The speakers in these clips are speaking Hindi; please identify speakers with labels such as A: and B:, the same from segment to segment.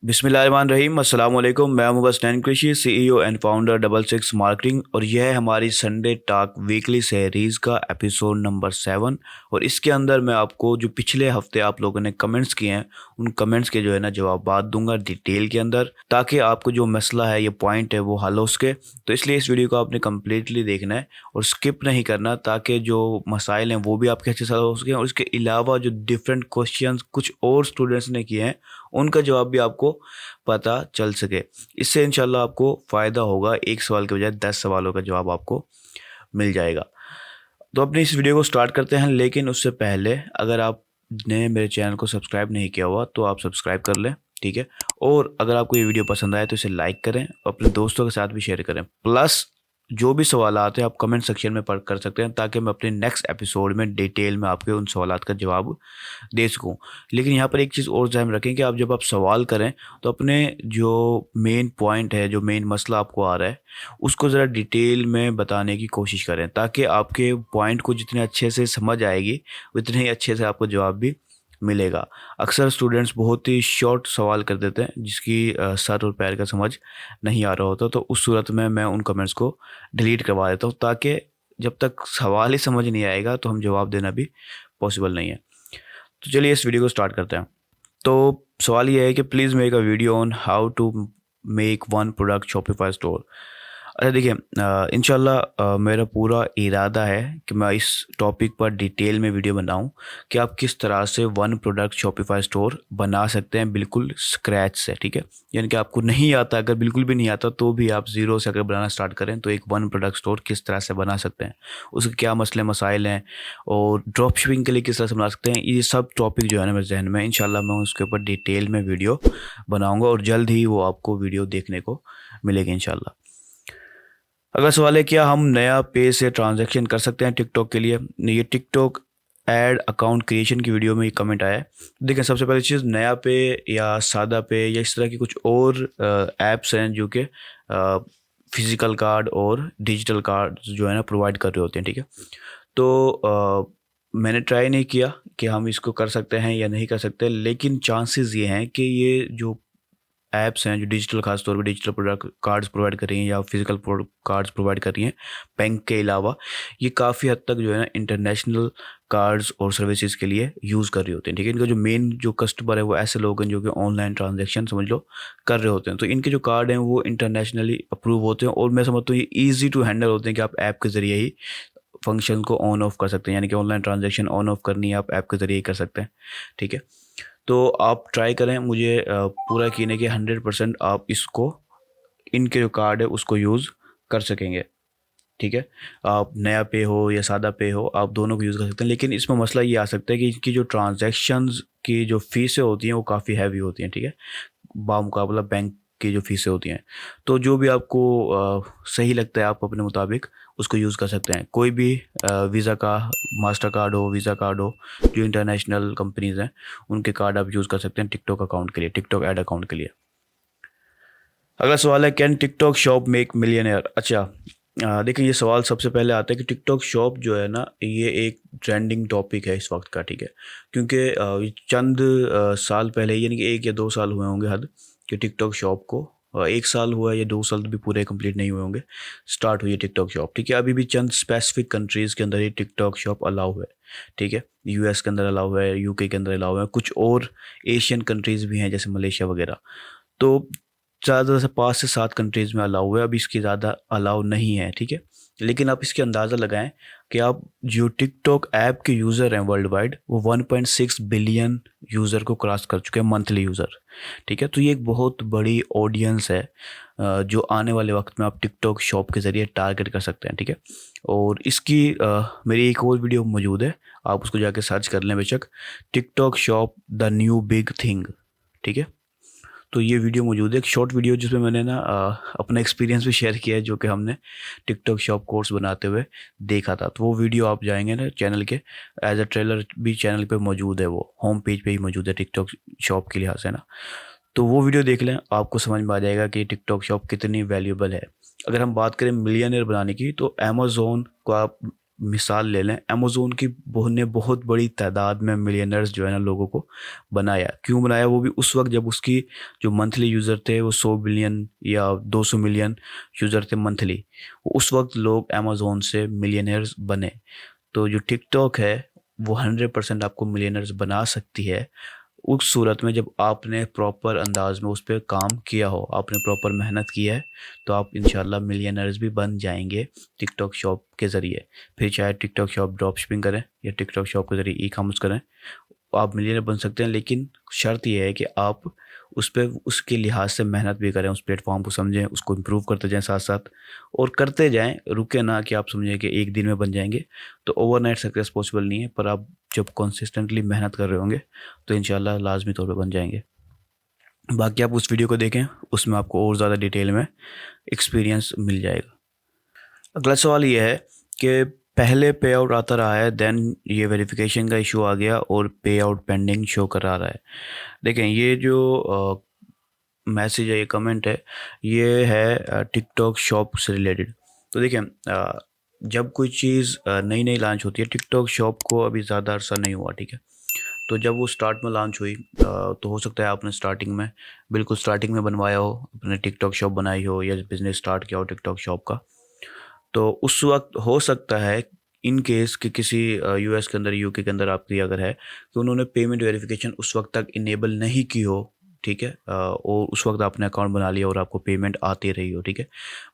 A: बिस्मिल्लाहिर्रहमानिर्रहीम अस्सलाम वालेकुम। मैं हूं बसनैन कृषि, CEO and founder double six marketing, और यह है हमारी संडे टॉक वीकली सीरीज़ का एपिसोड नंबर 7। और इसके अंदर मैं आपको जो पिछले हफ्ते आप लोगों ने कमेंट्स किए हैं उन कमेंट्स के जो है ना जवाब दूंगा डिटेल के अंदर, ताकि आपको जो मसला है, ये पॉइंट है, वो हल हो सके। तो इसलिए इस वीडियो को आपने कम्प्लीटली देखना है और स्किप नहीं करना, ताकि जो मसाइल हैं वो भी आपके अच्छे से हल हो सकें, और इसके अलावा जो डिफरेंट क्वेश्चंस कुछ और स्टूडेंट्स ने किए हैं उनका जवाब भी आपको पता चल सके। इससे इंशाल्लाह आपको फ़ायदा होगा, एक सवाल के बजाय 10 सवालों का जवाब आपको मिल जाएगा। तो अपनी इस वीडियो को स्टार्ट करते हैं, लेकिन उससे पहले अगर आपने मेरे चैनल को सब्सक्राइब नहीं किया हुआ तो आप सब्सक्राइब कर लें, ठीक है। और अगर आपको ये वीडियो पसंद आए तो इसे लाइक करें और अपने दोस्तों के साथ भी शेयर करें। प्लस जो भी सवाल आते हैं आप कमेंट सेक्शन में पढ़ कर सकते हैं, ताकि मैं अपने नेक्स्ट एपिसोड में डिटेल में आपके उन सवालात का जवाब दे सकूं। लेकिन यहाँ पर एक चीज़ और ध्यान रखें कि आप जब आप सवाल करें तो अपने जो मेन पॉइंट है, जो मेन मसला आपको आ रहा है, उसको ज़रा डिटेल में बताने की कोशिश करें, ताकि आपके पॉइंट को जितने अच्छे से समझ आएगी उतने ही अच्छे से आपको जवाब भी मिलेगा। अक्सर स्टूडेंट्स बहुत ही शॉर्ट सवाल कर देते हैं, जिसकी सर और पैर का समझ नहीं आ रहा होता, तो उस सूरत में मैं उन कमेंट्स को डिलीट करवा देता हूँ, ताकि जब तक सवाल ही समझ नहीं आएगा तो हम जवाब देना भी पॉसिबल नहीं है। तो चलिए इस वीडियो को स्टार्ट करते हैं। तो सवाल ये है कि please make a video on how to make one product Shopify store. अच्छा देखिए, इंशाल्लाह मेरा पूरा इरादा है कि मैं इस टॉपिक पर डिटेल में वीडियो बनाऊं कि आप किस तरह से वन प्रोडक्ट शॉपिफाई स्टोर बना सकते हैं बिल्कुल स्क्रैच से, ठीक है। यानी कि आपको नहीं आता, अगर बिल्कुल भी नहीं आता तो भी आप ज़ीरो से अगर बनाना स्टार्ट करें तो एक वन प्रोडक्ट स्टोर किस तरह से बना सकते हैं, उसके क्या मसले मसाइल हैं, और ड्रॉप शिपिंग के लिए किस तरह से बना सकते हैं। ये सब टॉपिक जो है ना मेरे जहन में, इंशाल्लाह मैं उसके ऊपर डिटेल में वीडियो बनाऊँगा और जल्द ही वो आपको वीडियो देखने को मिलेगी इंशाल्लाह। अगला सवाल है, क्या हम नया पे से ट्रांजैक्शन कर सकते हैं टिकटॉक के लिए। ये टिकटॉक ऐड अकाउंट क्रिएशन की वीडियो में ये कमेंट आया है। देखिए, सबसे पहली चीज़, नया पे या सादा पे या इस तरह की कुछ और ऐप्स हैं जो कि फिज़िकल कार्ड और डिजिटल कार्ड जो है ना प्रोवाइड कर रहे होते हैं, ठीक है। तो मैंने ट्राई नहीं किया कि हम इसको कर सकते हैं या नहीं कर सकते, लेकिन चांसेस ये हैं कि ये जो ऐप्स हैं जो डिजिटल, खास तौर पे डिजिटल प्रोडक्ट कार्ड्स प्रोवाइड कर रही हैं या फिजिकल कार्ड्स प्रोवाइड कर रही हैं बैंक के अलावा, ये काफ़ी हद तक जो है ना इंटरनेशनल कार्ड्स और सर्विसेज के लिए यूज़ कर रही होते हैं, ठीक है। इनका जो मेन जो कस्टमर है वो ऐसे लोग हैं जो कि ऑनलाइन ट्रांजेक्शन समझ लो कर रहे होते हैं। तो इनके जो कार्ड हैं वो इंटरनेशनली अप्रूव होते हैं, और मैं समझता हूँ ये ईजी टू हैंडल होते हैं कि आप ऐप के ज़रिए ही फंक्शन को ऑन ऑफ कर सकते हैं। यानी कि ऑनलाइन ट्रांजेक्शन ऑन ऑफ करनी है आप ऐप के ज़रिए ही कर सकते हैं, ठीक है। तो आप ट्राई करें, मुझे पूरा यकीन है कि 100% आप इसको, इनके जो कार्ड है उसको यूज़ कर सकेंगे, ठीक है। आप नया पे हो या सादा पे हो, आप दोनों को यूज़ कर सकते हैं। लेकिन इसमें मसला ये आ सकता है कि इनकी जो ट्रांजैक्शंस की जो फ़ीसें होती हैं वो काफ़ी हैवी होती हैं, ठीक है, बामुकाबला बैंक की जो फ़ीसें होती हैं। तो जो भी आपको सही लगता है आप अपने मुताबिक उसको यूज़ कर सकते हैं। कोई भी वीज़ा का मास्टर कार्ड हो, वीज़ा कार्ड हो, जो इंटरनेशनल कंपनीज़ हैं उनके कार्ड आप यूज़ कर सकते हैं टिकटॉक अकाउंट के लिए, टिकटॉक ऐड अकाउंट के लिए। अगला सवाल है, can TikTok shop make millionaire. अच्छा, देखिए, ये सवाल सबसे पहले आता है कि टिकटॉक शॉप जो है ना ये एक ट्रेंडिंग टॉपिक है इस वक्त का, ठीक है। क्योंकि ये चंद साल पहले, यानी कि 1 या 2 साल हुए होंगे हद, कि टिकटॉक शॉप को 1 साल हुआ है या 2 साल भी पूरे कंप्लीट नहीं हुए होंगे, स्टार्ट हुई है टिकटॉक शॉप, ठीक है। अभी भी चंद स्पेसिफिक कंट्रीज़ के अंदर ये टिकटॉक शॉप अलाउ है, ठीक है। यूएस के अंदर अलाउ है, यूके के अंदर अलाउ है, कुछ और एशियन कंट्रीज़ भी हैं जैसे मलेशिया वगैरह। तो ज़्यादा से 5 से 7 कंट्रीज़ में अलाउ है, अभी इसकी ज़्यादा अलाउ नहीं है, ठीक है। लेकिन आप इसके अंदाज़ा लगाएं कि आप जो टिकटॉक ऐप के यूज़र हैं वर्ल्ड वाइड, वो 1.6 बिलियन यूज़र को क्रॉस कर चुके हैं, मंथली यूज़र, ठीक है। तो ये एक बहुत बड़ी ऑडियंस है जो आने वाले वक्त में आप टिकटॉक शॉप के ज़रिए टारगेट कर सकते हैं, ठीक है। और इसकी मेरी एक और वीडियो मौजूद है, आप उसको जाके सर्च कर लें बेशक, TikTok shop the new big thing, ठीक है। तो ये वीडियो मौजूद है, एक शॉर्ट वीडियो, जिसमें मैंने ना अपना एक्सपीरियंस भी शेयर किया है, जो कि हमने टिकटॉक शॉप कोर्स बनाते हुए देखा था। तो वो वीडियो आप जाएंगे ना चैनल के, एज अ ट्रेलर भी चैनल पे मौजूद है, वो होम पेज पे ही मौजूद है टिकटॉक शॉप के लिहाज से ना। तो वो वीडियो देख लें, आपको समझ में आ जाएगा कि टिकटॉक शॉप कितनी वैल्यूबल है। अगर हम बात करें मिलियनर बनाने की, तो अमेज़ोन को आप मिसाल ले लें, अमेज़ोन की ने बहुत बड़ी तादाद में मिलियनर्स जो है ना लोगों को बनाया। क्यों बनाया? वो भी उस वक़्त जब उसकी जो मंथली यूज़र थे वो 100 बिलियन या 200 मिलियन यूज़र थे मंथली। उस वक़्त लोग अमेज़ोन से मिलियनेयर्स बने। तो जो टिकटॉक है वो 100% आपको मिलियनेयर्स बना सकती है उस सूरत में जब आपने प्रॉपर अंदाज में उस पे काम किया हो, आपने प्रॉपर मेहनत की है, तो आप इंशाल्लाह मिलियनेयर्स भी बन जाएंगे टिकटॉक शॉप के ज़रिए। फिर चाहे टिकटॉक शॉप ड्रॉप शिपिंग करें या टिकटॉक शॉप के ज़रिए ई कॉमर्स करें, आप मिलियनेयर बन सकते हैं। लेकिन शर्त ये है कि आप उस पे उसके लिहाज से मेहनत भी करें, उस प्लेटफॉर्म को समझें, उसको इम्प्रूव करते जाएं साथ साथ और करते जाएं। रुके ना कि आप समझें कि एक दिन में बन जाएंगे। तो ओवरनाइट सक्सेस पॉसिबल नहीं है, पर आप जब कंसिस्टेंटली मेहनत कर रहे होंगे तो इंशाल्लाह लाजमी तौर पे बन जाएंगे। बाकी आप उस वीडियो को देखें, उसमें आपको और ज़्यादा डिटेल में एक्सपीरियंस मिल जाएगा। अगला सवाल ये है कि पहले पे आउट आता रहा है, देन ये वेरिफिकेशन का इशू आ गया और पे आउट पेंडिंग शो करा रहा है। देखें, ये जो मैसेज है, ये कमेंट है, ये है टिकटॉक शॉप से रिलेटेड। तो देखें, जब कोई चीज़ नई नई लॉन्च होती है, टिकटॉक शॉप को अभी ज़्यादा अरसा नहीं हुआ, ठीक है। तो जब वो स्टार्ट में लॉन्च हुई तो हो सकता है आपने स्टार्टिंग में, बिल्कुल स्टार्टिंग में बनवाया हो, अपने टिकटॉक शॉप बनाई हो या बिज़नेस स्टार्ट किया हो टिकटॉक शॉप का। तो उस वक्त हो सकता है इन केस कि किसी यूएस के अंदर, यूके के अंदर आपकी अगर है कि उन्होंने पेमेंट वेरिफिकेशन उस वक्त तक इनेबल नहीं की हो, ठीक है, और उस वक्त आपने अकाउंट बना लिया और आपको पेमेंट आती रही हो, ठीक है।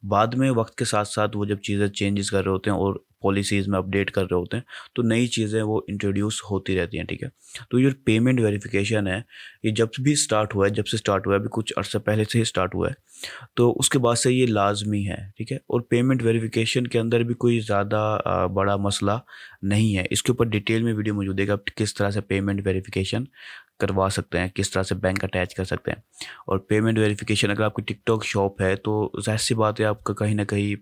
A: बाद में वक्त के साथ साथ वो जब चीज़ें चेंजेस कर रहे होते हैं और पॉलिसीज़ में अपडेट कर रहे होते हैं, तो नई चीज़ें वो इंट्रोड्यूस होती रहती हैं, ठीक है। तो ये पेमेंट वेरिफिकेशन है, ये जब भी स्टार्ट हुआ है, जब से स्टार्ट हुआ है, अभी कुछ अर्सा पहले से ही स्टार्ट हुआ है, तो उसके बाद से ये लाज़मी है, ठीक है। और पेमेंट वेरिफिकेशन के अंदर भी कोई ज़्यादा बड़ा मसला नहीं है। इसके ऊपर डिटेल में वीडियो मौजूद है कि आप किस तरह से पेमेंट वेरिफिकेशन करवा सकते हैं, किस तरह से बैंक अटैच कर सकते हैं। और पेमेंट वेरिफिकेशन, अगर आपकी टिकटॉक शॉप है तो ज़ाहिर सी बात है आपका कहीं ना कहीं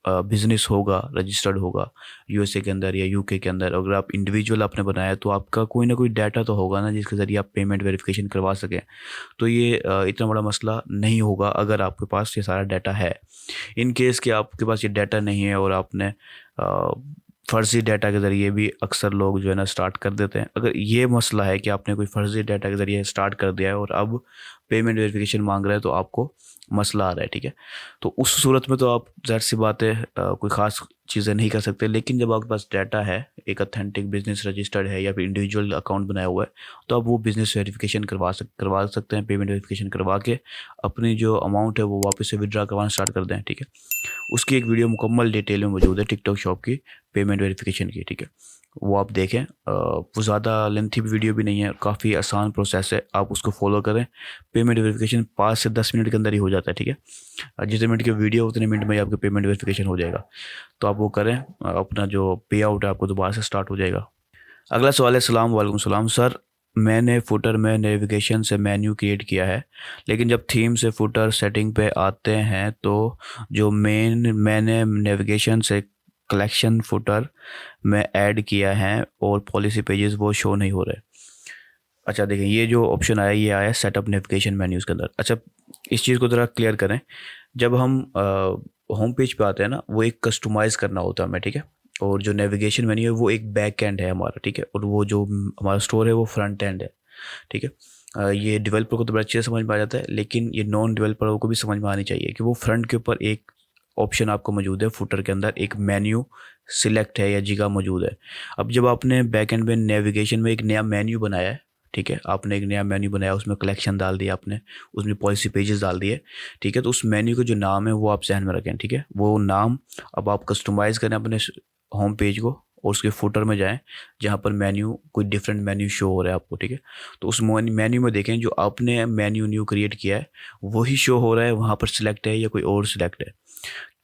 A: बिज़नेस होगा, रजिस्टर्ड होगा यूएसए के अंदर या यूके के अंदर। अगर आप इंडिविजुअल आपने बनाया तो आपका कोई ना कोई डाटा तो होगा ना जिसके ज़रिए आप पेमेंट वेरिफिकेशन करवा सकें। तो ये इतना बड़ा मसला नहीं होगा अगर आपके पास ये सारा डाटा है। इन केस कि आपके पास ये डाटा नहीं है और आपने फ़र्ज़ी डाटा के ज़रिए भी अक्सर लोग जो है ना स्टार्ट कर देते हैं। अगर ये मसला है कि आपने कोई फ़र्ज़ी डाटा के ज़रिए स्टार्ट कर दिया है और अब पेमेंट वेरिफिकेशन मांग रहा है, तो आपको मसला आ रहा है, ठीक है। तो उस सूरत में तो आप ज़ाहिर-सी बात है कोई ख़ास चीज़ें नहीं कर सकते। लेकिन जब आपके पास डाटा है, एक ऑथेंटिक बिज़नेस रजिस्टर्ड है या फिर इंडिविजुअल अकाउंट बनाया हुआ है, तो आप वो बिज़नेस वेरिफिकेशन करवा सकते हैं। पेमेंट वेरिफिकेशन करवा के अपनी जो अमाउंट है वो वापस से विथड्रॉ करवाना स्टार्ट कर दें, ठीक है। उसकी एक वीडियो मुकम्मल डिटेल में मौजूद है टिकटॉक शॉप की पेमेंट वेरिफिकेशन की, ठीक है। वो आप देखें, वो ज़्यादा लेंथी वीडियो भी नहीं है, काफ़ी आसान प्रोसेस है, आप उसको फॉलो करें। पेमेंट वेरिफिकेशन 5 से 10 मिनट के अंदर ही हो जाता है, ठीक है। जितने मिनट की वीडियो उतने मिनट में ही आपका पेमेंट वेरिफिकेशन हो जाएगा। तो आप वो करें, अपना जो पे आउट है आपको दोबारा से स्टार्ट हो जाएगा। अगला सवाल है, सलाम वालेकुम सलाम सर, मैंने फुटर में नेविगेशन से मेन्यू क्रिएट किया है, लेकिन जब थीम से फुटर सेटिंग पे आते हैं तो जो मैंने नेविगेशन से कलेक्शन फुटर में ऐड किया है और पॉलिसी पेजेस वो शो नहीं हो रहे। अच्छा देखें, ये जो ऑप्शन आया ये आया सेटअप नेविगेशन मेन्यूज़ के अंदर। अच्छा, इस चीज़ को ज़रा क्लियर करें। जब हम होम पेज पे आते हैं ना, वो एक कस्टमाइज़ करना होता है हमें, ठीक है। और जो नेविगेशन मेन्यू है वो एक बैक एंड है हमारा, ठीक है। और वो जो हमारा स्टोर है वो फ्रंट एंड है, ठीक है। ये डेवलपर को तो बड़ा अच्छे से समझ में आ जाता है, लेकिन ये नॉन डेवलपरों को भी समझ में आनी चाहिए कि वो फ्रंट के ऊपर एक ऑप्शन आपको मौजूद है, फुटर के अंदर एक मेन्यू सिलेक्ट है या जगह मौजूद है। अब जब आपने बैक एंड में नेविगेशन में एक नया मेन्यू बनाया है, ठीक है, आपने एक नया मेन्यू बनाया, उसमें कलेक्शन डाल दिया आपने, उसमें पॉलिसी पेजेस डाल दिए, ठीक है। तो उस मेन्यू का जो नाम है वो आप जहन में रखें, ठीक है। वो नाम अब आप कस्टमाइज़ करें अपने होम पेज को और उसके फुटर में जाएं जहाँ पर मेन्यू कोई डिफरेंट मेन्यू शो हो रहा है आपको, ठीक है। तो उस मेन्यू में देखें जो आपने मेन्यू न्यू क्रिएट किया है वही शो हो रहा है, वहाँ पर सिलेक्ट है या कोई और सिलेक्ट है।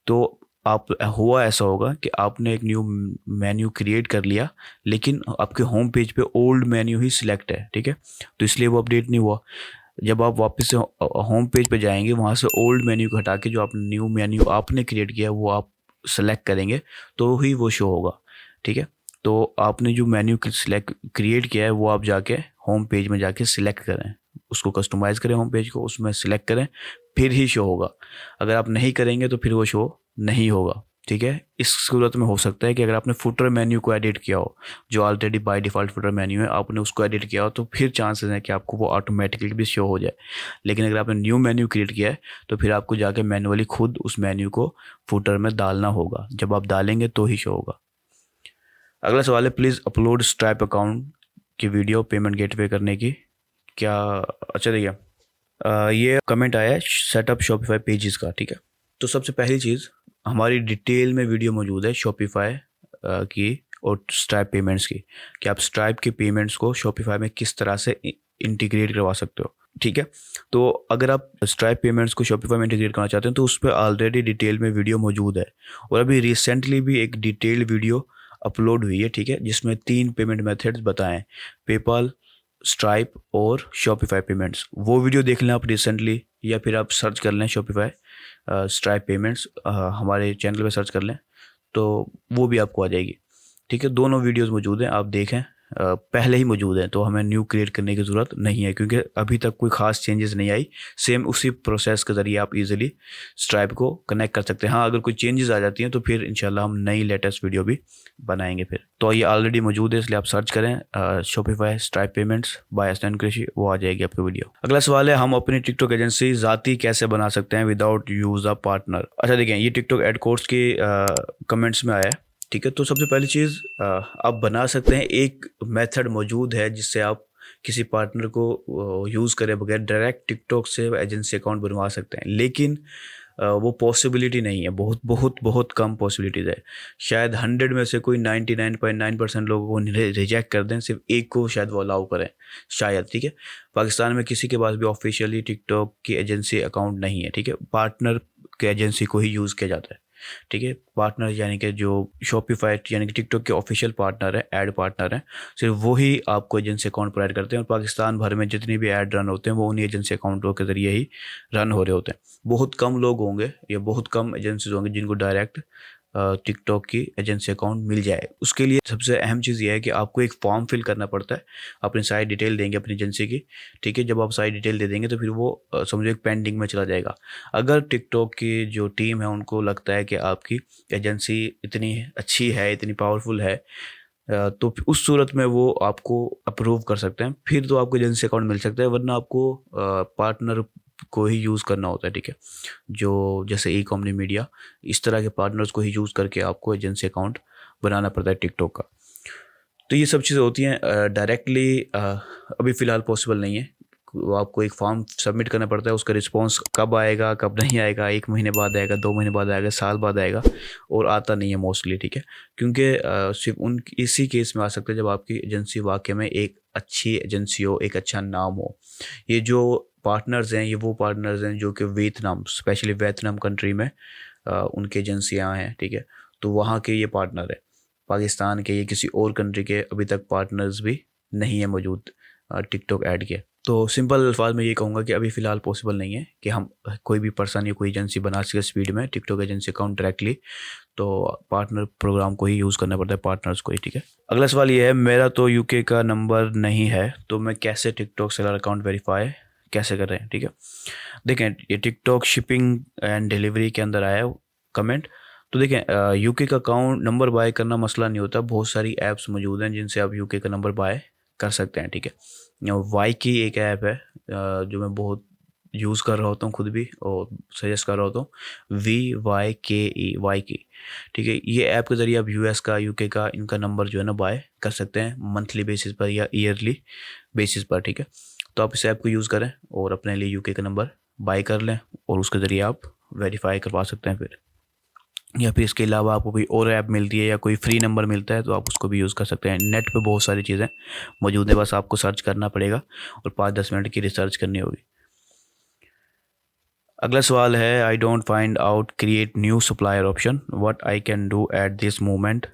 A: तो आप हुआ ऐसा होगा कि आपने एक न्यू मेन्यू क्रिएट कर लिया, लेकिन आपके होम पेज पे ओल्ड मेन्यू ही सिलेक्ट है, ठीक है। तो इसलिए वो अपडेट नहीं हुआ। जब आप वापस से होम पेज पे जाएंगे, वहाँ से ओल्ड मेन्यू को हटा के जो आप न्यू मेन्यू आपने क्रिएट किया वो आप सेलेक्ट करेंगे तो ही वो शो होगा, ठीक है। तो आपने जो मेन्यू सिलेक्ट क्रिएट किया है वो आप जाके होम पेज में जाके सिलेक्ट करें, उसको कस्टमाइज़ करें, होम पेज को उसमें सिलेक्ट करें, फिर ही शो होगा। अगर आप नहीं करेंगे तो फिर वो शो नहीं होगा, ठीक है। इस सूरत में हो सकता है कि अगर आपने फुटर मेन्यू को एडिट किया हो, जो already by default footer menu है, आपने उसको एडिट किया हो, तो फिर चांसेस हैं कि आपको वो ऑटोमेटिकली भी शो हो जाए। लेकिन अगर आपने न्यू मेन्यू क्रिएट किया है तो फिर आपको जाके मैनुअली खुद उस मेन्यू को फुटर में डालना होगा। जब आप डालेंगे तो ही शो होगा। अगला सवाल है, प्लीज़ अपलोड स्ट्राइप अकाउंट की वीडियो पेमेंट गेटवे करने की क्या। अच्छा देखिए, ये कमेंट आया है सेटअप शॉपिफाई पेजेस का, ठीक है। तो सबसे पहली चीज़, हमारी डिटेल में वीडियो मौजूद है शॉपिफाई की और स्ट्राइप पेमेंट्स की, कि आप स्ट्राइप के पेमेंट्स को शॉपिफाई में किस तरह से इंटीग्रेट करवा सकते हो, ठीक है। तो अगर आप स्ट्राइप पेमेंट्स को शॉपिफाई में इंटीग्रेट करना चाहते हैं तो उस पर ऑलरेडी डिटेल में वीडियो मौजूद है, और अभी रिसेंटली भी एक डिटेल्ड वीडियो अपलोड हुई है, ठीक है, जिसमें 3 पेमेंट मेथड्स बताएं, पेपाल, स्ट्राइप और शॉपिफाई पेमेंट्स। वो वीडियो देख लें आप रिसेंटली, या फिर आप सर्च कर लें शॉपिफाई स्ट्राइप पेमेंट्स, हमारे चैनल पे सर्च कर लें तो वो भी आपको आ जाएगी, ठीक है। दोनों वीडियोस मौजूद हैं, आप देखें। पहले ही मौजूद हैं तो हमें न्यू क्रिएट करने की ज़रूरत नहीं है, क्योंकि अभी तक कोई ख़ास चेंजेस नहीं आई। सेम उसी प्रोसेस के ज़रिए आप इजीली स्ट्राइप को कनेक्ट कर सकते हैं। हाँ, अगर कोई चेंजेस आ जाती हैं तो फिर इंशाल्लाह हम नई लेटेस्ट वीडियो भी बनाएंगे फिर। तो ये ऑलरेडी मौजूद है, इसलिए आप सर्च करें Shopify stripe payments bye stand कृषि, वो आ जाएगी आपकी वीडियो। अगला सवाल है, हम अपनी टिकटॉक एजेंसी ज़ाती कैसे बना सकते हैं विदाउट यूज़ अ पार्टनर। अच्छा देखें, ये टिकटॉक एड कोर्स के कमेंट्स में आया है, ठीक है। तो सबसे पहली चीज़, आप बना सकते हैं, एक मेथड मौजूद है जिससे आप किसी पार्टनर को यूज़ करे बगैर डायरेक्ट टिकटॉक से एजेंसी अकाउंट बनवा सकते हैं, लेकिन वो पॉसिबिलिटी नहीं है, बहुत बहुत बहुत कम पॉसिबिलिटीज़ है। शायद 100 में से कोई 99.9% लोगों को रिजेक्ट कर दें, सिर्फ एक को शायद वो अलाउ करें, शायद, ठीक है। पाकिस्तान में किसी के पास भी ऑफिशियली टिकटॉक की एजेंसी अकाउंट नहीं है, ठीक है। पार्टनर के एजेंसी को ही यूज़ किया जाता है, ठीक है। पार्टनर यानी कि जो शॉपिफाई यानी कि टिकटॉक के ऑफिशियल पार्टनर है, ऐड पार्टनर हैं, सिर्फ वही आपको एजेंसी अकाउंट प्रोवाइड करते हैं। और पाकिस्तान भर में जितनी भी ऐड रन होते हैं वो उन्हीं एजेंसी अकाउंटों के ज़रिए ही रन हो रहे होते हैं। बहुत कम लोग होंगे या बहुत कम एजेंसीज होंगे जिनको डायरेक्ट टिकटॉक की एजेंसी अकाउंट मिल जाए। उसके लिए सबसे अहम चीज़ ये है कि आपको एक फॉर्म फिल करना पड़ता है, अपनी सारी डिटेल देंगे अपनी एजेंसी की, ठीक है। जब आप सारी डिटेल दे देंगे तो फिर वो समझो एक पेंडिंग में चला जाएगा। अगर टिकटॉक की जो टीम है उनको लगता है कि आपकी एजेंसी इतनी अच्छी है, इतनी पावरफुल है, तो उस सूरत में वो आपको अप्रूव कर सकते हैं, फिर तो आपको एजेंसी अकाउंट मिल सकता है, वरना आपको पार्टनर को ही यूज़ करना होता है, ठीक है। जो जैसे ई कॉमनी मीडिया, इस तरह के पार्टनर्स को ही यूज़ करके आपको एजेंसी अकाउंट बनाना पड़ता है टिकटॉक का। तो ये सब चीज़ें होती हैं डायरेक्टली, अभी फ़िलहाल पॉसिबल नहीं है। वो आपको एक फॉर्म सबमिट करना पड़ता है, उसका रिस्पॉन्स कब आएगा कब नहीं आएगा, 1 महीने बाद आएगा, 2 महीने बाद आएगा, साल बाद आएगा, और आता नहीं है मोस्टली, ठीक है। क्योंकि सिर्फ उन इसी केस में आ सकता है जब आपकी एजेंसी वाकई में एक अच्छी एजेंसी हो, एक अच्छा नाम हो। ये जो पार्टनर्स हैं, ये वो पार्टनर्स हैं जो कि वियतनाम, स्पेशली वियतनाम कंट्री में उनकी एजेंसियाँ हैं, ठीक है। तो वहाँ के ये पार्टनर है, पाकिस्तान के, ये किसी और कंट्री के अभी तक पार्टनर्स भी नहीं है मौजूद टिकटॉक ऐड के। तो सिंपल अल्फाज में ये कहूँगा कि अभी फ़िलहाल पॉसिबल नहीं है कि हम कोई भी पर्सन या कोई एजेंसी बना सके स्पीड में टिकटॉक एजेंसी अकाउंट डायरेक्टली। तो पार्टनर प्रोग्राम को ही यूज़ करना पड़ता है, पार्टनर्स को ही, ठीक है। अगला सवाल ये है, मेरा तो यूके का नंबर नहीं है तो मैं कैसे टिकटॉक सेलर अकाउंट वेरीफाई कैसे कर रहे हैं, ठीक है। देखें, ये टिकटॉक शिपिंग एंड डिलीवरी के अंदर आया है कमेंट। तो देखें, यूके का अकाउंट नंबर बाय करना मसला नहीं होता, बहुत सारी ऐप्स मौजूद हैं जिनसे आप यूके का नंबर बाय कर सकते हैं, ठीक है। वाई की एक ऐप है जो मैं बहुत यूज़ कर रहा होता हूँ खुद भी, और सजेस्ट कर रहा होता हूँ, VYKE, वाई की, ठीक है। ये ऐप के ज़रिए आप यूएस का, यूके का, इनका नंबर जो है ना बाय कर सकते हैं मंथली बेसिस पर या ईयरली बेसिस पर, ठीक है। तो आप इस ऐप को यूज़ करें और अपने लिए यूके का नंबर बाय कर लें, और उसके ज़रिए आप वेरीफाई करवा सकते हैं फिर। या फिर इसके अलावा आपको कोई और ऐप मिलती है या कोई फ्री नंबर मिलता है तो आप उसको भी यूज़ कर सकते हैं। नेट पे बहुत सारी चीज़ें मौजूद है, बस आपको सर्च करना पड़ेगा और 5-10 मिनट की रिसर्च करनी होगी। अगला सवाल है, I don't find out create new supplier option, what I can do at this moment,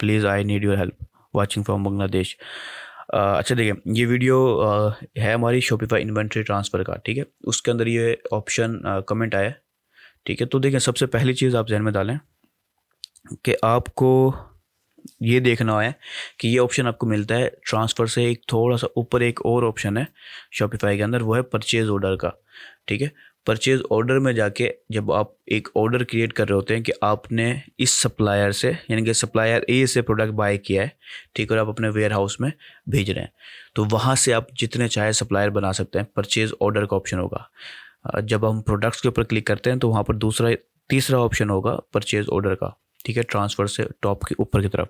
A: please I need your help, watching from Bangladesh. अच्छा देखिए, ये वीडियो है हमारी शॉपिफाई इन्वेंट्री ट्रांसफ़र का, ठीक है। उसके अंदर ये ऑप्शन कमेंट आया है, ठीक है। तो देखें, सबसे पहली चीज़ आप जहन में डालें कि आपको ये देखना है कि ये ऑप्शन आपको मिलता है ट्रांसफ़र से एक थोड़ा सा ऊपर, एक और ऑप्शन है शॉपिफाई के अंदर, वो है परचेज़ ऑर्डर का। ठीक है, परचेज़ ऑर्डर में जाके जब आप एक ऑर्डर क्रिएट कर रहे होते हैं कि आपने इस सप्लायर से, यानी कि सप्लायर ए से प्रोडक्ट बाय किया है, ठीक है, और आप अपने वेयर हाउस में भेज रहे हैं, तो वहाँ से आप जितने चाहे सप्लायर बना सकते हैं। परचेज़ ऑर्डर का ऑप्शन होगा। जब हम प्रोडक्ट्स के ऊपर क्लिक करते हैं तो वहाँ पर तीसरा ऑप्शन होगा परचेज़ ऑर्डर का। ठीक है, ट्रांसफ़र से टॉप के ऊपर की तरफ,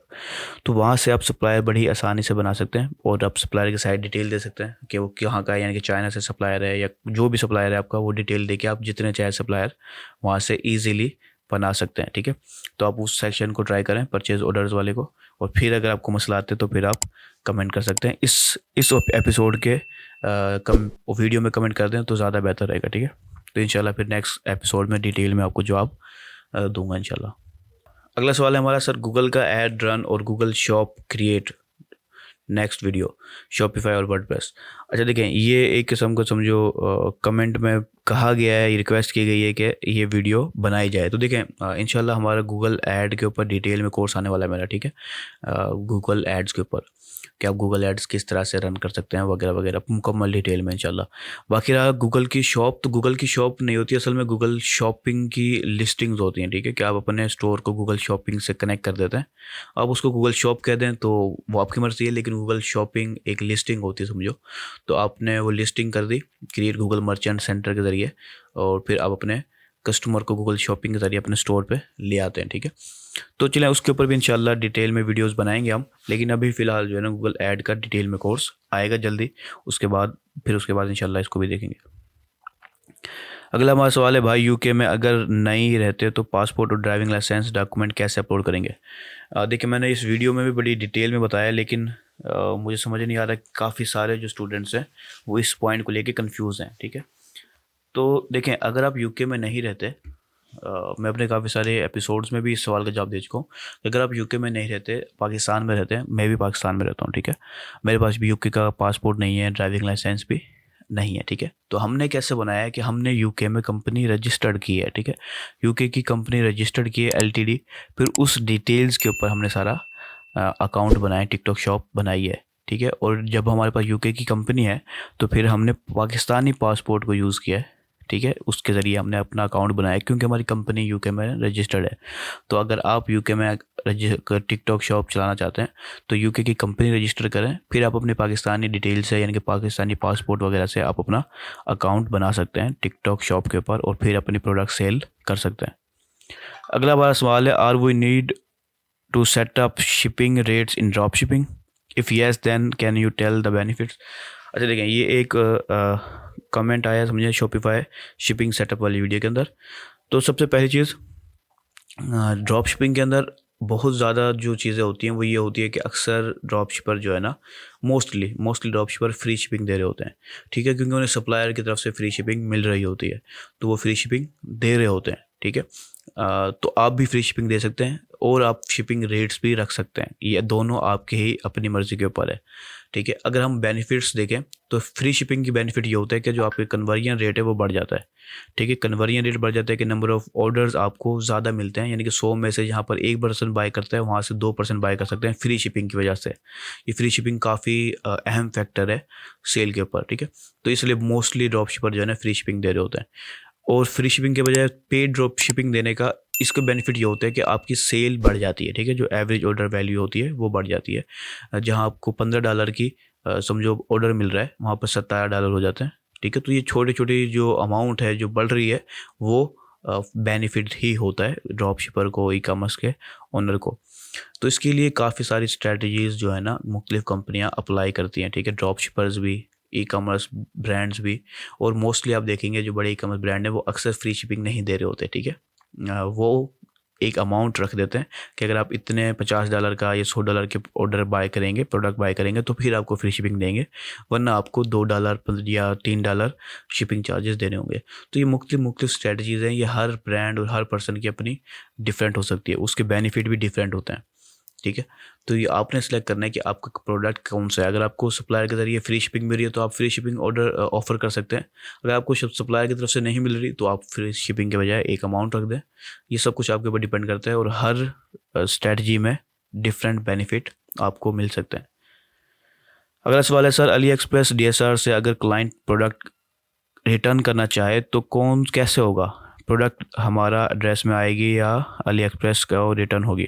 A: तो वहाँ से आप सप्लायर बड़ी आसानी से बना सकते हैं और आप सप्लायर की साइड डिटेल दे सकते हैं कि वो कहाँ का है, यानी कि चाइना से सप्लायर है या जो भी सप्लायर है आपका, वो डिटेल दे के आप जितने चाहे सप्लायर वहाँ से ईज़िली बना सकते हैं। ठीक है, तो आप उस सेक्शन को ट्राई करें, परचेज़ ऑर्डर्स वाले को, और फिर अगर आपको मसला आते हैं तो फिर आप कमेंट कर सकते हैं। इस एपिसोड के वीडियो में कमेंट कर दें तो ज़्यादा बेहतर रहेगा। ठीक है, तो इंशाल्लाह फिर नेक्स्ट एपिसोड में डिटेल में आपको जवाब दूंगा इंशाल्लाह। अगला सवाल है हमारा, सर गूगल का ऐड रन और Google shop create next video, Shopify और वर्डप्रेस। अच्छा देखें, ये एक किस्म को समझो कमेंट में कहा गया है, रिक्वेस्ट की गई है कि ये वीडियो बनाई जाए। तो देखें इंशाल्लाह हमारा गूगल ऐड के ऊपर डिटेल में कोर्स आने वाला है मेरा। ठीक है, गूगल एड्स के ऊपर कि आप गूगल एड्स किस तरह से रन कर सकते हैं वगैरह वगैरह, मुकम्मल डिटेल में इंशाल्लाह। बाकी रहा गूगल की शॉप, तो गूगल की शॉप नहीं होती असल में, गूगल शॉपिंग की लिस्टिंग्स होती हैं। ठीक है, कि आप अपने स्टोर को गूगल शॉपिंग से कनेक्ट कर देते हैं, आप उसको गूगल शॉप कह दें तो वो आपकी मर्ज़ी है, लेकिन गूगल शॉपिंग एक लिस्टिंग होती है समझो। तो आपने वो लिस्टिंग कर दी क्रिएट गूगल मर्चेंट सेंटर के ज़रिए, और फिर आप अपने कस्टमर को गूगल शॉपिंग के ज़रिए अपने स्टोर पे ले आते हैं। ठीक है, तो चलें उसके ऊपर भी इंशाल्लाह डिटेल में वीडियोस बनाएंगे हम, लेकिन अभी फ़िलहाल जो है ना गूगल ऐड का डिटेल में कोर्स आएगा जल्दी, उसके बाद इंशाल्लाह इसको भी देखेंगे। अगला हमारा सवाल है, भाई यूके में अगर नहीं रहते तो पासपोर्ट और ड्राइविंग लाइसेंस डॉक्यूमेंट कैसे अपलोड करेंगे? देखिए मैंने इस वीडियो में भी बड़ी डिटेल में बताया, लेकिन मुझे समझ नहीं आ रहा, काफ़ी सारे जो स्टूडेंट्स हैं वो इस पॉइंट को लेके कंफ्यूज हैं। ठीक है, तो देखें अगर आप यूके में नहीं रहते, मैं अपने काफ़ी सारे एपिसोड्स में भी इस सवाल का जवाब दे चुका हूँ, अगर आप यूके में नहीं रहते, पाकिस्तान में रहते हैं, मैं भी पाकिस्तान में रहता हूँ। ठीक है, मेरे पास भी यूके का पासपोर्ट नहीं है, ड्राइविंग लाइसेंस भी नहीं है। ठीक है, तो हमने कैसे बनाया है कि हमने यूके में कंपनी रजिस्टर्ड की है। ठीक है, यूके की कंपनी रजिस्टर्ड की है एलटीडी, फिर उस डिटेल्स के ऊपर हमने सारा अकाउंट बनाया, टिकटॉक शॉप बनाई है। ठीक है, और जब हमारे पास यूके की कंपनी है तो फिर हमने पाकिस्तानी पासपोर्ट को यूज़ किया है। ठीक है, उसके ज़रिए हमने अपना अकाउंट बनाया क्योंकि हमारी कंपनी यूके में रजिस्टर्ड है। तो अगर आप यूके में टिकटॉक शॉप चलाना चाहते हैं तो यूके की कंपनी रजिस्टर करें, फिर आप अपनी पाकिस्तानी डिटेल से, यानी कि पाकिस्तानी पासपोर्ट वगैरह से आप अपना अकाउंट बना सकते हैं टिकटॉक शॉप के ऊपर, और फिर अपनी प्रोडक्ट सेल कर सकते हैं। अगला हमारा सवाल है, are we need to set up shipping rates in drop shipping? If yes then can you tell the benefits? अच्छा देखें, ये एक कमेंट आया समझे शॉपिफाई शिपिंग सेटअप वाली वीडियो के अंदर। तो सबसे पहली चीज़, ड्रॉप शिपिंग के अंदर बहुत ज़्यादा जो चीज़ें होती हैं वो ये होती है कि अक्सर ड्रॉप शिपर जो है ना, mostly drop shipper free shipping दे रहे होते हैं। ठीक है, क्योंकि उन्हें सप्लायर की तरफ से फ्री शिपिंग मिल रही होती है, तो वो फ्री शिपिंग दे रहे होते हैं। ठीक है, तो आप भी फ्री शिपिंग दे सकते हैं और आप शिपिंग रेट्स भी रख सकते हैं, ये दोनों आपके ही अपनी मर्ज़ी के ऊपर है। ठीक है, अगर हम बेनिफिट्स देखें तो फ्री शिपिंग की बेनिफिट ये होता है कि जो आपके कन्वर्जन रेट है वो बढ़ जाता है। ठीक है, कन्वर्जन रेट बढ़ जाता है कि नंबर ऑफ़ ऑर्डर्स आपको ज़्यादा मिलते हैं, यानी कि 100 में से जहाँ पर 1% बाय करता है वहाँ से 2% बाय कर सकते हैं फ्री शिपिंग की वजह से। ये फ्री शिपिंग काफ़ी अहम फैक्टर है सेल के ऊपर। ठीक है, तो इसलिए मोस्टली ड्रॉप शिपर जो है ना फ्री शिपिंग दे रहे होते हैं, और फ्री शिपिंग के बजाय पेड ड्रॉप शिपिंग देने का इसका बेनिफिट ये होता है कि आपकी सेल बढ़ जाती है। ठीक है, जो एवरेज ऑर्डर वैल्यू होती है वो बढ़ जाती है। जहाँ आपको $15 की समझो ऑर्डर मिल रहा है, वहाँ पर $17 हो जाते हैं। ठीक है, तो ये छोटी छोटी जो अमाउंट है जो बढ़ रही है वो बेनिफिट ही होता है ड्रॉप शिपर को, ई कॉमर्स के ओनर को। तो इसके लिए काफ़ी सारी स्ट्रेटजीज़ जो है ना मुख्तलिफ कंपनियाँ अप्लाई करती हैं। ठीक है, ड्रॉप शिपर्स भी, ई कॉमर्स ब्रांड्स भी, और मोस्टली आप देखेंगे जो बड़े ई कॉमर्स ब्रांड हैं वो अक्सर फ्री शिपिंग नहीं दे रहे होते। ठीक है, वो एक अमाउंट रख देते हैं कि अगर आप इतने $50 का या $100 के ऑर्डर बाय करेंगे, प्रोडक्ट बाय करेंगे तो फिर आपको फ्री शिपिंग देंगे, वरना आपको $2 या $3 शिपिंग चार्जेस देने होंगे। तो ये मुख्तलिफ स्ट्रेटजीज़ हैं, ये हर ब्रांड और हर पर्सन की अपनी डिफरेंट हो सकती है, उसके बेनिफिट भी डिफरेंट होते हैं। ठीक है, तो ये आपने सेलेक्ट करना है कि आपका प्रोडक्ट कौन सा है। अगर आपको सप्लायर के ज़रिए फ्री शिपिंग मिल रही है तो आप फ्री शिपिंग ऑर्डर ऑफर कर सकते हैं। अगर आपको सप्लायर की तरफ से नहीं मिल रही तो आप फ्री शिपिंग के बजाय एक अमाउंट रख दें। ये सब कुछ आपके ऊपर डिपेंड करता है, और हर स्ट्रेटजी में डिफरेंट बेनिफिट आपको मिल सकते हैं। अगला सवाल है सर, अली एक्सप्रेस डीएसआर से अगर क्लाइंट प्रोडक्ट रिटर्न करना चाहे तो कौन कैसे होगा? प्रोडक्ट हमारा एड्रेस में आएगी या अली एक्सप्रेस का रिटर्न होगी?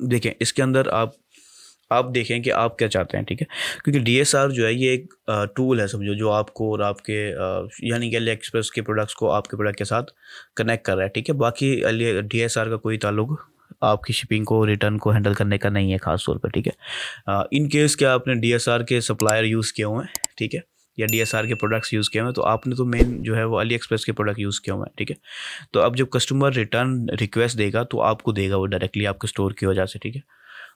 A: देखें, इसके अंदर आप देखें कि आप क्या चाहते हैं, ठीक है। क्योंकि डीएसआर जो है ये एक टूल है समझो, जो आपको और आपके यानी कि अली एक्सप्रेस के प्रोडक्ट्स को आपके प्रोडक्ट के साथ कनेक्ट कर रहा है, ठीक है। बाकी अली डीएसआर का कोई ताल्लुक आपकी शिपिंग को रिटर्न को हैंडल करने का नहीं है खास तौर पर, ठीक है। इन केस क्या आपने डीएसआर के सप्लायर यूज़ किए हुए हैं, ठीक है, या डीएसआर के प्रोडक्ट्स यूज़ किए हुए हैं, तो आपने तो मेन जो है वो अली एक्सप्रेस के प्रोडक्ट यूज़ किए हुए हैं, ठीक है। तो अब जब कस्टमर रिटर्न रिक्वेस्ट देगा तो आपको देगा वो डायरेक्टली आपके स्टोर की वजह से, ठीक है।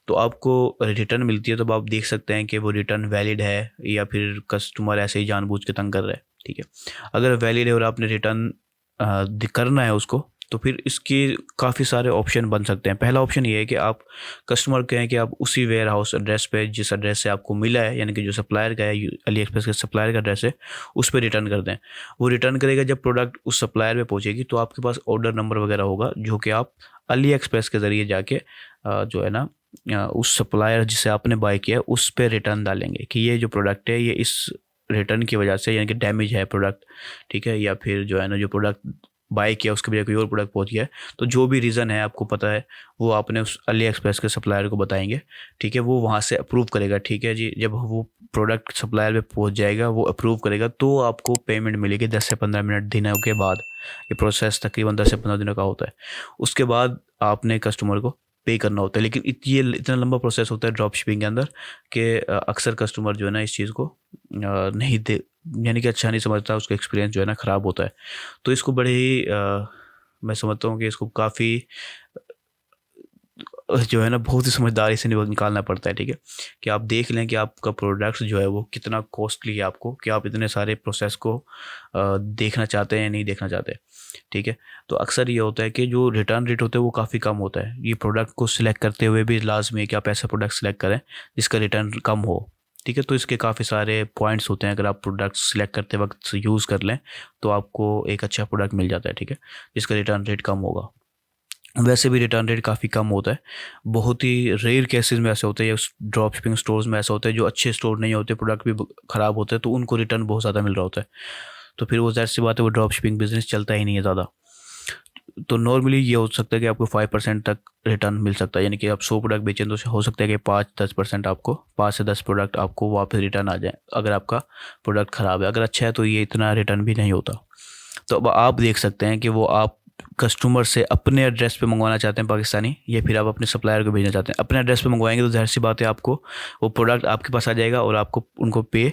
A: तो आपको रिटर्न मिलती है, तो आप देख सकते हैं कि वो रिटर्न वैलिड है या फिर कस्टमर ऐसे ही जानबूझ के तंग कर रहा है, ठीक है। अगर वैलिड है और आपने रिटर्न करना है उसको, तो फिर इसके काफ़ी सारे ऑप्शन बन सकते हैं। पहला ऑप्शन ये है कि आप कस्टमर कहें कि आप उसी वेयर हाउस एड्रेस पे जिस एड्रेस से आपको मिला है, यानी कि जो सप्लायर का है, अली एक्सप्रेस के सप्लायर का एड्रेस है, उस पर रिटर्न कर दें। वो रिटर्न करेगा, जब प्रोडक्ट उस सप्लायर पे पहुंचेगी तो आपके पास ऑर्डर नंबर वगैरह होगा, जो कि आप अली एक्सप्रेस के ज़रिए जाके जो है ना उस सप्लायर जिसे आपने बाय किया है उस पर रिटर्न डालेंगे कि ये जो प्रोडक्ट है ये इस रिटर्न की वजह से, यानी कि डैमेज है प्रोडक्ट, ठीक है, या फिर जो है ना जो प्रोडक्ट बाय किया उसके बजाय कोई और प्रोडक्ट पहुंच गया है, तो जो भी रीज़न है आपको पता है वो आपने उस अली एक्सप्रेस के सप्लायर को बताएंगे, ठीक है। वो वहाँ से अप्रूव करेगा, ठीक है जी। जब वो प्रोडक्ट सप्लायर पे पहुंच जाएगा, वो अप्रूव करेगा, तो आपको पेमेंट मिलेगी 10 से 15 मिनट दिनों के बाद। ये प्रोसेस तकरीबन 10 से 15 दिनों का होता है। उसके बाद आपने कस्टमर को पे करना होता है। लेकिन ये इतना लंबा प्रोसेस होता है ड्रॉप शिपिंग के अंदर कि अक्सर कस्टमर जो है ना इस चीज़ को नहीं दे, यानी कि अच्छा नहीं समझता, उसका एक्सपीरियंस जो है ना ख़राब होता है। तो इसको बड़े ही मैं समझता हूँ कि इसको काफ़ी जो है ना बहुत ही समझदारी से निकालना पड़ता है, ठीक है। कि आप देख लें कि आपका प्रोडक्ट जो है वो कितना कॉस्टली है आपको, कि आप इतने सारे प्रोसेस को देखना चाहते हैं या नहीं देखना चाहते, ठीक है। तो अक्सर ये होता है कि जो रिटर्न रेट होता है वो काफ़ी कम होता है। ये प्रोडक्ट को सिलेक्ट करते हुए भी लाजमी है कि आप ऐसा प्रोडक्ट सेलेक्ट करें जिसका रिटर्न कम हो, ठीक है। तो इसके काफ़ी सारे पॉइंट्स होते हैं, अगर आप प्रोडक्ट सिलेक्ट करते वक्त यूज़ कर लें तो आपको एक अच्छा प्रोडक्ट मिल जाता है, ठीक है, जिसका रिटर्न रेट कम होगा। वैसे भी रिटर्न रेट काफ़ी कम होता है। बहुत ही रेयर केसेस में ऐसे होते हैं, या ड्रॉप शिपिंग स्टोर्स में ऐसा होता है जो अच्छे स्टोर नहीं होते, प्रोडक्ट भी ख़राब होते हैं, तो उनको रिटर्न बहुत ज़्यादा मिल रहा होता है। तो फिर वो ज़ाहिर सी बात है वो ड्रॉप शिपिंग बिजनेस चलता ही नहीं है ज़्यादा। तो नॉर्मली ये हो सकता है कि आपको 5% तक रिटर्न मिल सकता है, यानी कि आप 100 प्रोडक्ट बेचें तो हो सकता है कि 5-10% आपको 5 से 10 प्रोडक्ट आपको वापस रिटर्न आ जाए, अगर आपका प्रोडक्ट ख़राब है। अगर अच्छा है तो ये इतना रिटर्न भी नहीं होता। तो अब आप देख सकते हैं कि वो आप कस्टमर से अपने एड्रेस पे मंगवाना चाहते हैं पाकिस्तानी, या फिर आप अपने सप्लायर को भेजना चाहते हैं। अपने एड्रेस पे मंगवाएंगे तो ज़ाहिर सी बात है आपको वो प्रोडक्ट आपके पास आ जाएगा और आपको उनको पे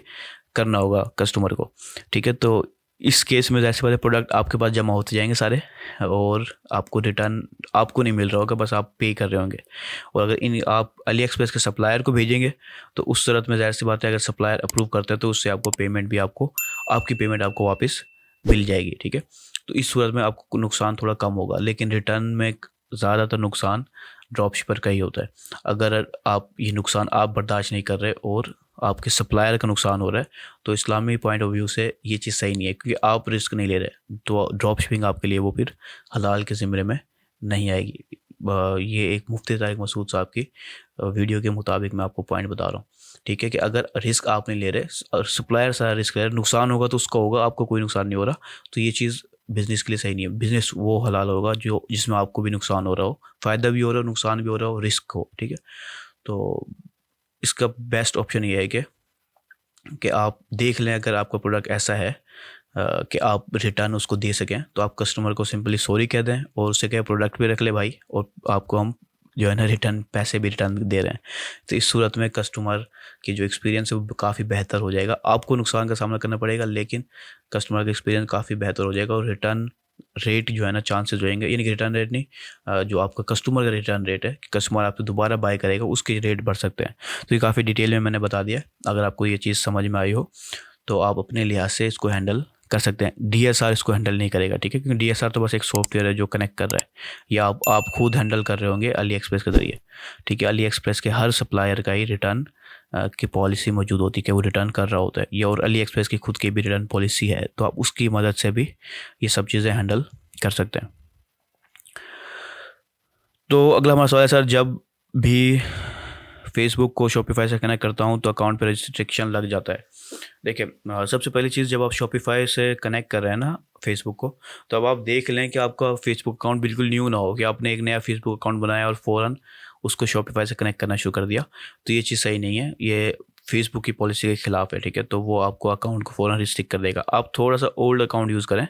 A: करना होगा कस्टमर को, ठीक है। तो इस केस में ज़ाहिर सी बात है प्रोडक्ट आपके पास जमा होते जाएंगे सारे, और आपको रिटर्न आपको नहीं मिल रहा होगा, बस आप पे कर रहे होंगे। और अगर इन आप अली एक्सप्रेस के सप्लायर को भेजेंगे तो उस सूरत में ज़ाहिर सी बात है अगर सप्लायर अप्रूव करता है तो उससे आपको पेमेंट भी आपकी पेमेंट आपको वापस मिल जाएगी, ठीक है। तो इस सूरत में आपको नुकसान थोड़ा कम होगा, लेकिन रिटर्न में ज़्यादातर नुकसान ड्रॉप शिपर का ही होता है। अगर आप ये नुकसान आप बर्दाश्त नहीं कर रहे और आपके सप्लायर का नुकसान हो रहा है, तो इस्लामी पॉइंट ऑफ व्यू से ये चीज़ सही नहीं है, क्योंकि आप रिस्क नहीं ले रहे, तो ड्रॉप शिपिंग आपके लिए वो फिर हलाल के ज़िम्मे में नहीं आएगी। ये एक मुफ्ती तारिक मसूद साहब की वीडियो के मुताबिक मैं आपको पॉइंट बता रहा हूँ, ठीक है। कि अगर रिस्क आप नहीं ले रहे और सप्लायर सारा रिस्क ले रहे, नुकसान होगा तो उसका होगा, आपको कोई नुकसान नहीं हो रहा, तो ये चीज़ बिज़नेस के लिए सही नहीं है। बिज़नेस वो हलाल होगा जो जिसमें आपको भी नुकसान हो रहा हो, फ़ायदा भी हो रहा हो, नुकसान भी हो रहा हो, रिस्क हो, ठीक है। तो इसका बेस्ट ऑप्शन ये है कि आप देख लें, अगर आपका प्रोडक्ट ऐसा है कि आप रिटर्न उसको दे सकें, तो आप कस्टमर को सिंपली सॉरी कह दें और उससे कहें प्रोडक्ट भी रख ले भाई, और आपको हम जो है ना रिटर्न पैसे भी रिटर्न दे रहे हैं। तो इस सूरत में कस्टमर की जो एक्सपीरियंस है वो काफ़ी बेहतर हो जाएगा। आपको नुकसान का सामना करना पड़ेगा, लेकिन कस्टमर का एक्सपीरियंस काफ़ी बेहतर हो जाएगा, और रिटर्न रेट जो है ना चांसेस रहेंगे, यानी कि रिटर्न रेट नहीं, जो आपका कस्टमर का रिटर्न रेट है कि कस्टमर आपसे दोबारा बाय करेगा, उसके रेट बढ़ सकते हैं। तो ये काफ़ी डिटेल में मैंने बता दिया। अगर आपको ये चीज़ समझ में आई हो तो आप अपने लिहाज से इसको हैंडल कर सकते हैं। डीएसआर इसको हैंडल नहीं करेगा, ठीक है, क्योंकि डीएसआर तो बस एक सॉफ्टवेयर है जो कनेक्ट कर रहा है, या आप खुद हैंडल कर रहे होंगे अली एक्सप्रेस के ज़रिए, ठीक है। अली एक्सप्रेस के हर सप्लायर का ही रिटर्न की पॉलिसी मौजूद होती है कि वो रिटर्न कर रहा होता है, या और अली एक्सप्रेस की खुद की भी रिटर्न पॉलिसी है, तो आप उसकी मदद से भी ये सब चीज़ें हैंडल कर सकते हैं। तो अगला हमारा सवाल है सर, जब भी फेसबुक को शॉपिफाई से कनेक्ट करता हूँ तो अकाउंट पर रिस्ट्रिक्शन लग जाता है। देखिए सबसे पहली चीज़, जब आप शॉपिफाई से कनेक्ट कर रहे हैं ना फेसबुक को, तो अब आप देख लें कि आपका फेसबुक अकाउंट बिल्कुल न्यू ना हो कि आपने एक नया फेसबुक अकाउंट बनाया और फ़ौरन उसको शॉपिफाई से कनेक्ट करना शुरू कर दिया। तो ये चीज़ सही नहीं है, ये फेसबुक की पॉलिसी के खिलाफ है, ठीक है। तो वो आपको अकाउंट को फ़ौरन रिस्ट्रिक्ट कर देगा। आप थोड़ा सा ओल्ड अकाउंट यूज़ करें,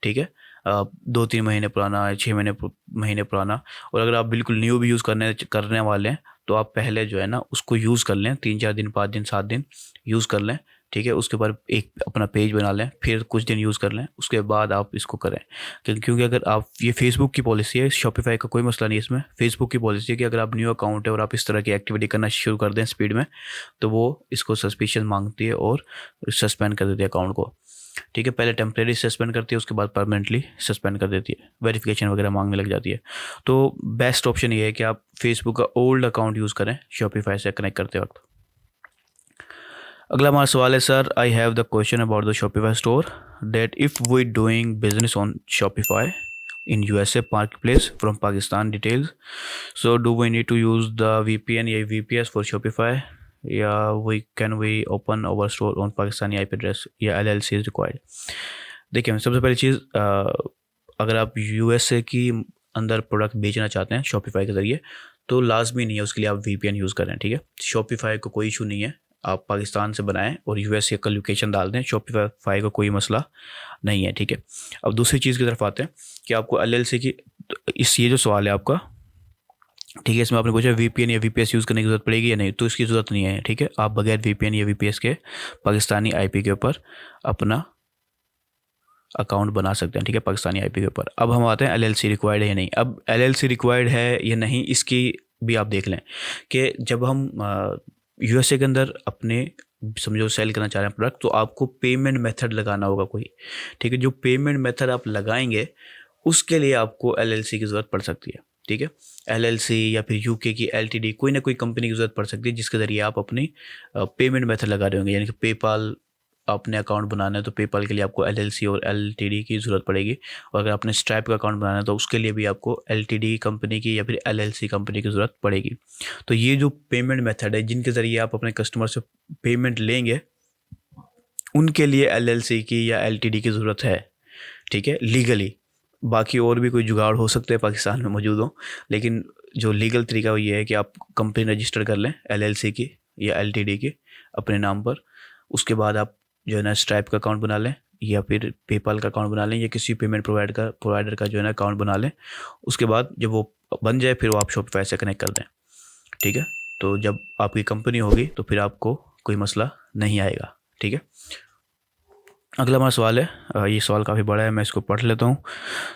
A: ठीक है, 2-3 महीने पुराना, 6 महीने पुराना। और अगर आप बिल्कुल न्यू भी यूज़ करने वाले हैं तो आप पहले जो है ना उसको यूज़ कर लें, 3-4 दिन, 5 दिन, 7 दिन यूज़ कर लें, ठीक है। उसके बाद एक अपना पेज बना लें, फिर कुछ दिन यूज़ कर लें, उसके बाद आप इसको करें। क्योंकि अगर आप, ये फेसबुक की पॉलिसी है, शॉपिफाई का कोई मसला नहीं है इसमें। फेसबुक की पॉलिसी है कि अगर आप न्यू अकाउंट है और आप इस तरह की एक्टिविटी करना शुरू कर दें स्पीड में, तो वो इसको सस्पिशियस मांगती है और सस्पेंड कर देती है अकाउंट को, ठीक है। पहले टेम्परेरी सस्पेंड करती है, उसके बाद परमानेंटली सस्पेंड कर देती है, वेरिफिकेशन वगैरह मांगने लग जाती है। तो बेस्ट ऑप्शन ये है कि आप फेसबुक का ओल्ड अकाउंट यूज़ करें शॉपिफाई से कनेक्ट करते वक्त। अगला हमारा सवाल है, sir I have the question about the Shopify store that if we doing business on Shopify in USA marketplace from Pakistan details, so do we need to use the VPN या VPS for Shopify, या we open our store on Pakistani IP address, या LLC is required? देखिए सबसे पहली चीज़, अगर आप USA की अंदर प्रोडक्ट बेचना चाहते हैं शॉपिफाई के ज़रिए तो लाजमी नहीं है उसके लिए आप VPN यूज़ करें, ठीक है। शॉपिफाई को कोई इशू नहीं है, आप पाकिस्तान से बनाएं और USA का लोकेशन डाल दें, शॉपिफाई का कोई मसला नहीं है, ठीक है। अब दूसरी चीज़ की तरफ आते हैं कि आपको LLC की, ये जो सवाल है आपका, ठीक है, इसमें आपने पूछा VPN या VPS यूज़ करने की ज़रूरत पड़ेगी या नहीं, तो इसकी ज़रूरत नहीं है, ठीक है। आप बगैर VPN या VPS के पाकिस्तानी IP के ऊपर अपना अकाउंट बना सकते हैं, ठीक है, पाकिस्तानी IP के ऊपर। अब हम आते हैं LLC रिक्वायर्ड है या नहीं। अब LLC रिक्वायर्ड है या नहीं इसकी भी आप देख लें कि जब हम USA के अंदर अपने समझो सेल करना चाह रहे हैं प्रोडक्ट, तो आपको पेमेंट मेथड लगाना होगा कोई, ठीक है। जो पेमेंट मेथड आप लगाएंगे उसके लिए आपको LLC की ज़रूरत पड़ सकती है, ठीक है। LLC या फिर UK की LTD, कोई ना कोई कंपनी की ज़रूरत पड़ सकती है जिसके ज़रिए आप अपनी पेमेंट मेथड लगा रहे होंगे। यानी कि पेपाल आपने अकाउंट बनाना है तो पेपाल के लिए आपको LLC और LTD की ज़रूरत पड़ेगी, और अगर आपने स्ट्राइप का अकाउंट बनाना है तो उसके लिए भी आपको LTD कंपनी की या फिर LLC कंपनी की ज़रूरत पड़ेगी। तो ये जो पेमेंट मेथड है जिनके ज़रिए आप अपने कस्टमर से पेमेंट लेंगे, उनके लिए LLC की या LTD की ज़रूरत है, ठीक है, लीगली। बाकी और भी कोई जुगाड़ हो सकते हैं पाकिस्तान में मौजूद हो, लेकिन जो लीगल तरीका वो ये है कि आप कंपनी रजिस्टर कर लें LLC की या LTD की अपने नाम पर। उसके बाद आप जो है ना स्ट्राइप का अकाउंट बना लें या फिर पेपाल का अकाउंट बना लें या किसी पेमेंट प्रोवाइडर का जो है ना अकाउंट बना लें। उसके बाद जब वो बन जाए फिर वो आप शॉपिफाई से कनेक्ट कर दें, ठीक है। तो जब आपकी कंपनी होगी तो फिर आपको कोई मसला नहीं आएगा, ठीक है। अगला हमारा सवाल है, ये सवाल काफ़ी बड़ा है, मैं इसको पढ़ लेता हूँ।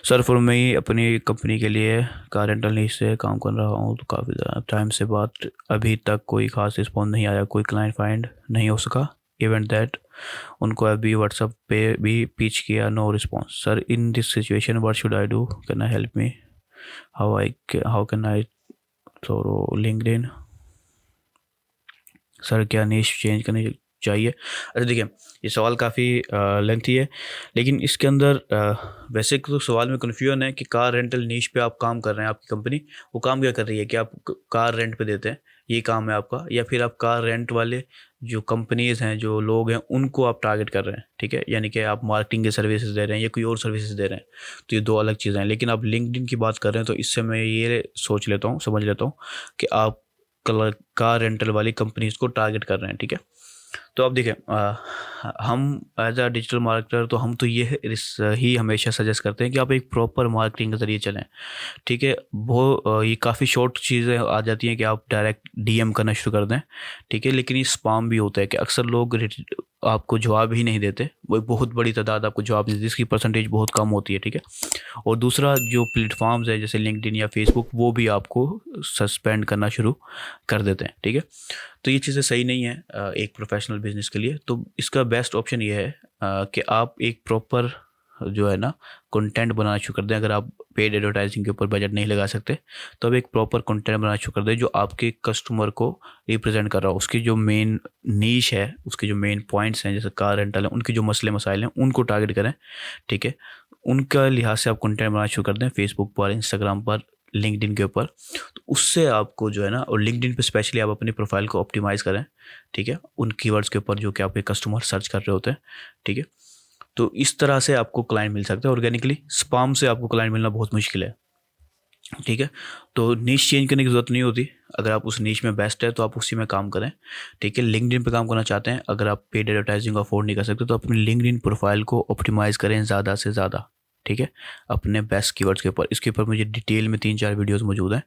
A: सर फॉर मैं अपनी कंपनी के लिए कार रेंटल नीड से काम कर रहा हूँ, तो काफ़ी ज़्यादा टाइम से बात अभी तक कोई खास रिस्पॉन्स नहीं आया, कोई क्लाइंट फाइंड नहीं हो सका, इवन दैट उनको अभी व्हाट्सएप पे भी पिच किया, no response. Sir in this situation what should I do, can I help me, how can I throw LinkedIn. Sir क्या नीश चेंज करनी चाहिए? अच्छा देखिए, ये सवाल काफ़ी लेंथी है, लेकिन इसके अंदर वैसे तो सवाल में कन्फ्यूजन है कि कार रेंटल नीश पे आप काम कर रहे हैं, आपकी कंपनी वो काम क्या कर रही है कि आप कार रेंट पे देते हैं, ये काम है आपका, या फिर आप कार रेंट वाले जो कंपनीज़ हैं, जो लोग हैं, उनको आप टारगेट कर रहे हैं, ठीक है। यानी कि आप मार्केटिंग के सर्विसेज दे रहे हैं या कोई और सर्विसेज दे रहे हैं, तो ये दो अलग चीज़ें हैं। लेकिन आप लिंक्डइन की बात कर रहे हैं तो इससे मैं ये समझ लेता हूँ कि आप कार रेंटल वाली कंपनीज़ को टारगेट कर रहे हैं, ठीक है। तो अब देखिए, हम एज अ डिजिटल मार्केटर तो हम तो ही हमेशा सजेस्ट करते हैं कि आप एक प्रॉपर मार्केटिंग के ज़रिए चलें, ठीक है। वो ये काफ़ी शॉर्ट चीज़ें आ जाती हैं कि आप डायरेक्ट DM करना शुरू कर दें, ठीक है। लेकिन ये स्पैम भी होता है कि अक्सर लोग आपको जवाब ही नहीं देते, वो एक बहुत बड़ी तादाद आपको जवाब नहीं देती, जिसकी परसेंटेज बहुत कम होती है, ठीक है। और दूसरा जो प्लेटफॉर्म्स है जैसे लिंक्डइन या फेसबुक, वो भी आपको सस्पेंड करना शुरू कर देते हैं, ठीक है। तो ये चीज़ें सही नहीं है एक प्रोफेशनल बिजनेस के लिए। तो इसका बेस्ट ऑप्शन ये है कि आप एक प्रॉपर जो है ना कंटेंट बनाना शुरू कर दें। अगर आप पेड एडवर्टाइजिंग के ऊपर बजट नहीं लगा सकते तो अब एक प्रॉपर कंटेंट बनाना शुरू कर दें जो आपके कस्टमर को रिप्रेजेंट कर रहा हो, उसकी जो मेन नीश है, उसके जो मेन पॉइंट्स हैं, जैसे कार रेंटल है, उनके जो मसले मसाइल हैं उनको टारगेट करें, ठीक है। उनका लिहाज से आप कंटेंट बनाना शुरू कर दें फेसबुक पर, इंस्टाग्राम पर, लिंक्डइन के ऊपर, तो उससे आपको जो है ना, और लिंक्डइन पे स्पेशली आप अपनी प्रोफाइल को ऑप्टिमाइज़ करें, ठीक है, उन कीवर्ड्स के ऊपर जो कि आपके कस्टमर सर्च कर रहे होते हैं, ठीक है। तो इस तरह से आपको क्लाइंट मिल सकता है ऑर्गेनिकली। स्पाम से आपको क्लाइंट मिलना बहुत मुश्किल है, ठीक है। तो नीश चेंज करने की ज़रूरत नहीं होती। अगर आप उस नीश में बेस्ट है तो आप उसी में काम करें, ठीक है। लिंक्डइन पे काम करना चाहते हैं, अगर आप पेड एडवर्टाइजिंग अफोर्ड नहीं कर सकते तो अपनी लिंक्डइन प्रोफाइल को ऑप्टिमाइज़ करें ज़्यादा से ज़्यादा, ठीक है, अपने बेस्ट कीवर्ड्स के ऊपर। इसके ऊपर मुझे डिटेल में 3-4 वीडियोस मौजूद हैं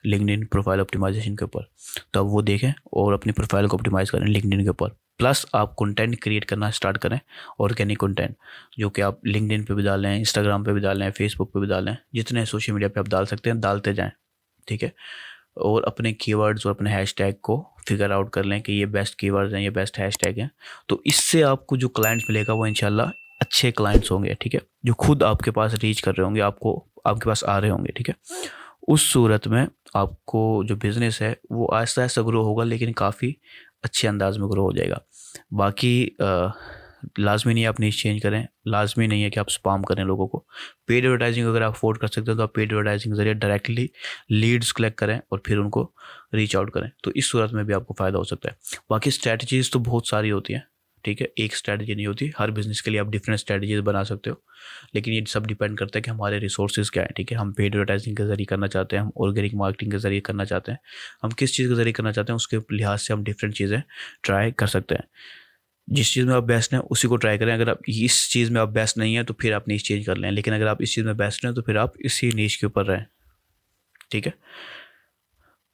A: लिंक्डइन प्रोफाइल ऑप्टिमाइजेशन के ऊपर, तो आप वो देखें और अपनी प्रोफाइल को ऑप्टिमाइज़ करें लिंक्डइन के ऊपर। प्लस आप कंटेंट क्रिएट करना स्टार्ट करें, ऑर्गेनिक कंटेंट, जो कि आप लिंक्डइन पे भी डाल रहे हैं, इंस्टाग्राम पे भी डाल रहे हैं, फेसबुक पे भी डाल रहे हैं, जितने सोशल मीडिया पे आप डाल सकते हैं डालते जाएं, ठीक है। और अपने कीवर्ड्स और अपने हैशटैग को फिगर आउट कर लें कि ये बेस्ट कीवर्ड्स हैं, ये बेस्ट हैशटैग हैं। तो इससे आपको जो क्लाइंट्स मिलेगा वो इंशाल्लाह अच्छे क्लाइंट्स होंगे, ठीक है, जो खुद आपके पास रीच कर रहे होंगे, आपको आपके पास आ रहे होंगे, ठीक है। उस सूरत में आपको जो बिज़नेस है वो आहिस्ता आहिस्ता ग्रो होगा, लेकिन काफ़ी अच्छे अंदाज में ग्रो हो जाएगा। बाकी लाजमी नहीं है आप नीश चेंज करें, लाजमी नहीं है कि आप स्पाम करें लोगों को। पेड एडवर्टाइजिंग अगर आप अफोर्ड कर सकते हो तो आप पेड एडवर्टाइजिंग के जरिए डायरेक्टली लीड्स कलेक्ट करें और फिर उनको रीच आउट करें, तो इस सूरत में भी आपको फ़ायदा हो सकता है। बाकी स्ट्रैटेजीज़ तो बहुत सारी होती हैं, ठीक है, एक स्ट्रैटेजी नहीं होती। हर बिज़नेस के लिए आप डिफरेंट स्ट्रैटेजीज़ बना सकते हो, लेकिन ये सब डिपेंड करता है कि हमारे रिसोर्सेज क्या है, ठीक है। हम पेड एडवर्टाइजिंग के ज़रिए करना चाहते हैं, हम ऑर्गेनिक मार्केटिंग के ज़रिए करना चाहते हैं, हम किस चीज़ के ज़रिए करना चाहते हैं, उसके लिहाज से हम डिफरेंट चीज़ें ट्राई कर सकते हैं। जिस चीज़ में आप बेस्ट हैं उसी को ट्राई करें। अगर आप इस चीज़ में आप बेस्ट नहीं है तो फिर आप नीश चेंज कर लें, लेकिन अगर आप इस चीज़ में बेस्ट हैं तो फिर आप इसी नीश के ऊपर रहें, ठीक है।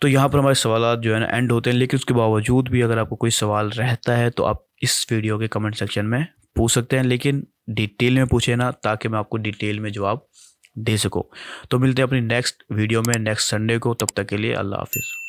A: तो यहाँ पर हमारे सवाल जो है ना एंड होते हैं, लेकिन उसके बावजूद भी अगर आपको कोई सवाल रहता है तो आप इस वीडियो के कमेंट सेक्शन में पूछ सकते हैं, लेकिन डिटेल में पूछे ना, ताकि मैं आपको डिटेल में जवाब दे सकूँ। तो मिलते हैं अपनी नेक्स्ट वीडियो में नेक्स्ट संडे को, तब तक के लिए अल्लाह हाफिज़।